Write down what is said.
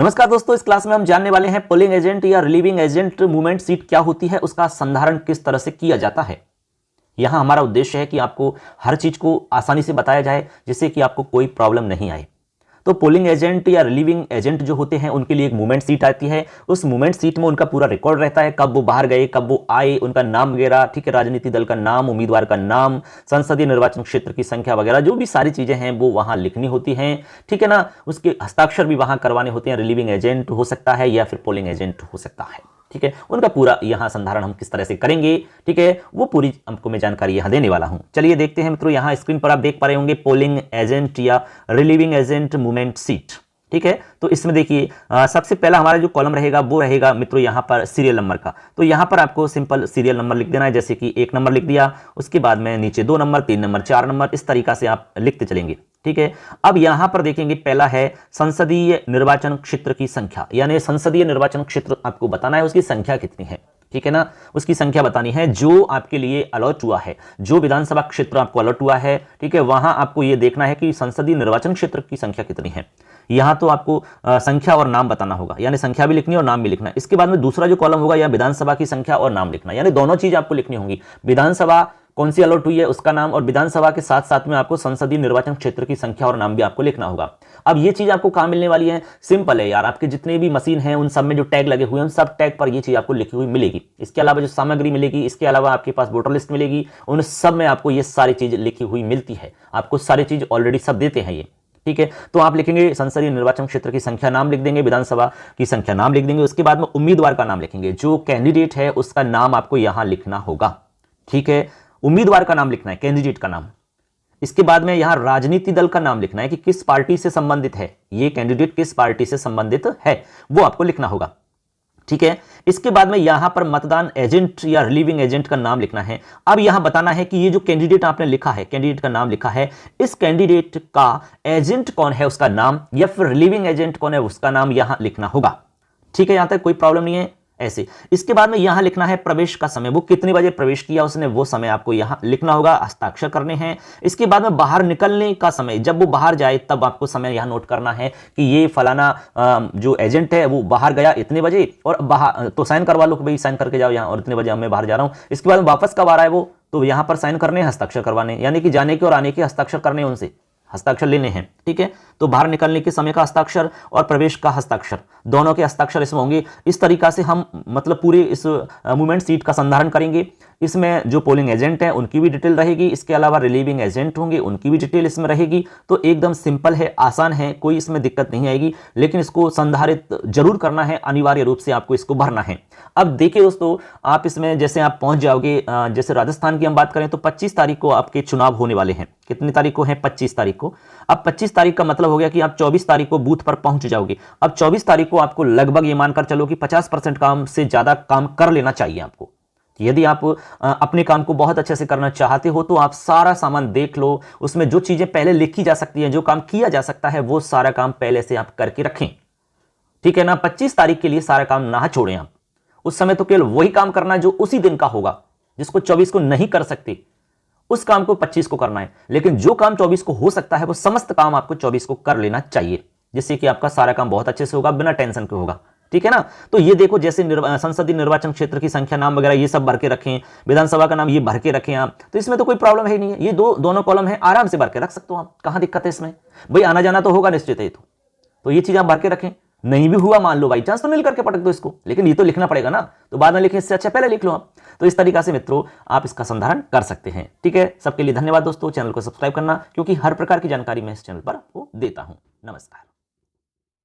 नमस्कार दोस्तों, इस क्लास में हम जानने वाले हैं पोलिंग एजेंट या रिलीविंग एजेंट मूवमेंट सीट क्या होती है, उसका संधारण किस तरह से किया जाता है। यहां हमारा उद्देश्य है कि आपको हर चीज को आसानी से बताया जाए जिससे कि आपको कोई प्रॉब्लम नहीं आए। तो पोलिंग एजेंट या रिलीविंग एजेंट जो होते हैं उनके लिए एक मूवमेंट सीट आती है। उस मूवमेंट सीट में उनका पूरा रिकॉर्ड रहता है, कब वो बाहर गए, कब वो आए, उनका नाम वगैरह, ठीक है, राजनीतिक दल का नाम, उम्मीदवार का नाम, संसदीय निर्वाचन क्षेत्र की संख्या वगैरह जो भी सारी चीजें हैं वो वहां लिखनी होती हैं, ठीक है ना। उसके हस्ताक्षर भी वहां करवाने होते हैं। रिलीविंग एजेंट हो सकता है या फिर पोलिंग एजेंट हो सकता है, ठीक है। उनका पूरा यहां संधारण हम किस तरह से करेंगे, ठीक है, वो पूरी आपको मैं जानकारी यहां देने वाला हूं। चलिए देखते हैं मित्रों, यहां स्क्रीन पर आप देख पा रहे होंगे पोलिंग एजेंट या रिलीविंग एजेंट मूवमेंट सीट, ठीक है। तो इसमें देखिए सबसे पहला हमारा जो कॉलम रहेगा वो रहेगा मित्रों यहां पर सीरियल नंबर का। तो यहां पर आपको सिंपल सीरियल नंबर लिख देना है, जैसे कि 1 नंबर लिख दिया, उसके बाद में नीचे 2 नंबर, 3 नंबर, 4 नंबर, इस तरीका से आप लिखते चलेंगे, ठीक है। अब यहां पर देखेंगे पहला है संसदीय निर्वाचन क्षेत्र की संख्या, यानी संसदीय निर्वाचन क्षेत्र आपको बताना है उसकी संख्या कितनी है, ठीक है ना। उसकी संख्या बतानी है जो आपके लिए अलॉट हुआ है, जो विधानसभा क्षेत्र आपको अलॉट हुआ है, ठीक है, वहां आपको यह देखना है कि संसदीय निर्वाचन क्षेत्र की संख्या कितनी है। यहां तो आपको संख्या और नाम बताना होगा, यानी संख्या भी लिखनी और नाम भी लिखना है। इसके बाद में दूसरा जो कॉलम होगा यह विधानसभा की संख्या और नाम लिखना, यानी दोनों चीज आपको लिखनी होंगी। विधानसभा कौन सी अलॉट हुई है उसका नाम, और विधानसभा के साथ साथ में आपको संसदीय निर्वाचन क्षेत्र की संख्या और नाम भी आपको लिखना होगा। अब ये चीज आपको कहां मिलने वाली है, सिंपल है यार, आपके जितने भी मशीन हैं उन सब में जो टैग लगे हुए हैं उन सब टैग पर ये चीज आपको लिखी हुई मिलेगी। इसके अलावा जो सामग्री मिलेगी, इसके अलावा आपके पास वोटर लिस्ट मिलेगी, उन सब में आपको ये सारी चीज लिखी हुई मिलती है। आपको सारी चीज ऑलरेडी सब देते हैं ये, ठीक है। तो आप लिखेंगे संसदीय निर्वाचन क्षेत्र की संख्या, नाम लिख देंगे, विधानसभा की संख्या, नाम लिख देंगे। उसके बाद में उम्मीदवार का नाम लिखेंगे, जो कैंडिडेट है उसका नाम आपको यहां लिखना होगा, ठीक है। उम्मीदवार का नाम लिखना है, कैंडिडेट का नाम। इसके बाद में यहां राजनीतिक दल का नाम लिखना है कि किस पार्टी से संबंधित है, ये कैंडिडेट किस पार्टी से संबंधित है वो आपको लिखना होगा, ठीक है। इसके बाद में यहां पर मतदान एजेंट या रिलीविंग एजेंट का नाम लिखना है। अब यहां बताना है कि ये जो कैंडिडेट आपने लिखा है, कैंडिडेट का नाम लिखा है, इस कैंडिडेट का एजेंट कौन है उसका नाम, या फिर रिलीविंग एजेंट कौन है उसका नाम यहां लिखना होगा, ठीक है। यहां तक कोई प्रॉब्लम नहीं है ऐसे। इसके बाद में यहां लिखना है प्रवेश का समय, वो कितने बजे प्रवेश किया उसने, वो समय आपको यहां लिखना होगा, हस्ताक्षर करने हैं। इसके बाद में बाहर निकलने का समय, जब वो बाहर जाए तब आपको समय यहां नोट करना है कि ये फलाना जो एजेंट है वो बाहर गया इतने बजे, और बाहर तो साइन करवा लो कि भाई साइन करके जाओ यहां, और इतने बजे मैं बाहर जा रहा हूं। इसके बाद वापस कब आ रहा है वो, तो यहां पर साइन करने, हस्ताक्षर करवाने, यानी कि जाने के और आने के हस्ताक्षर करने, उनसे हस्ताक्षर लेने हैं, ठीक है। तो बाहर निकलने के समय का हस्ताक्षर और प्रवेश का हस्ताक्षर, दोनों के हस्ताक्षर इसमें होंगे। इस तरीका से हम मतलब पूरे इस मूवमेंट सीट का संधारण करेंगे। इसमें जो पोलिंग एजेंट हैं उनकी भी डिटेल रहेगी, इसके अलावा रिलीविंग एजेंट होंगे उनकी भी डिटेल इसमें रहेगी। तो एकदम सिंपल है, आसान है, कोई इसमें दिक्कत नहीं आएगी, लेकिन इसको संधारित जरूर करना है, अनिवार्य रूप से आपको इसको भरना है। अब देखिए दोस्तों, आप इसमें जैसे आप पहुंच जाओगे, जैसे राजस्थान की हम बात करें तो 25 तारीख को आपके चुनाव होने वाले हैं। कितनी तारीख को है, 25 तारीख को। अब 25 तारीख का मतलब हो गया कि आप 24 तारीख को बूथ पर पहुंच जाओगे। अब 24 तारीख को आपको लगभग ये मानकर चलो कि 50% काम से ज्यादा काम कर लेना चाहिए आपको। यदि आप अपने काम को बहुत अच्छे से करना चाहते हो तो आप सारा सामान देख लो, उसमें जो चीजें पहले लिखी जा सकती हैं, जो काम किया जा सकता है, वो सारा काम पहले से आप करके रखें, ठीक है ना। 25 तारीख के लिए सारा काम ना छोड़ें आप। उस समय तो केवल वही काम करना है जो उसी दिन का होगा, जिसको 24 को नहीं कर सकते उस काम को 25 को करना है। लेकिन जो काम 24 को हो सकता है वो समस्त काम आपको 24 को कर लेना चाहिए, जिससे कि आपका सारा काम बहुत अच्छे से होगा, बिना टेंशन के होगा, ठीक है ना। तो ये देखो, जैसे संसदीय निर्वाचन क्षेत्र की संख्या, नाम वगैरह ये सब भर के रखें, विधानसभा का नाम ये भर के रखें आप, तो इसमें तो कोई प्रॉब्लम है नहीं है। ये दोनों कॉलम है, आराम से भर के रख सकते हो आप, कहां दिक्कत है इसमें, भाई आना जाना तो होगा निश्चित है। तो ये चीज आप भर के रखें। नहीं भी हुआ मान लो बाई चांस तो नील करके पटक दो इसको, लेकिन ये तो लिखना पड़ेगा ना, तो बाद में लिखें, इससे अच्छा पहले लिख लो आप। तो इस तरीका से मित्रों आप इसका संधारण कर सकते हैं, ठीक है। सबके लिए धन्यवाद दोस्तों, चैनल को सब्सक्राइब करना, क्योंकि हर प्रकार की जानकारी मैं इस चैनल पर आपको देता हूं। नमस्कार।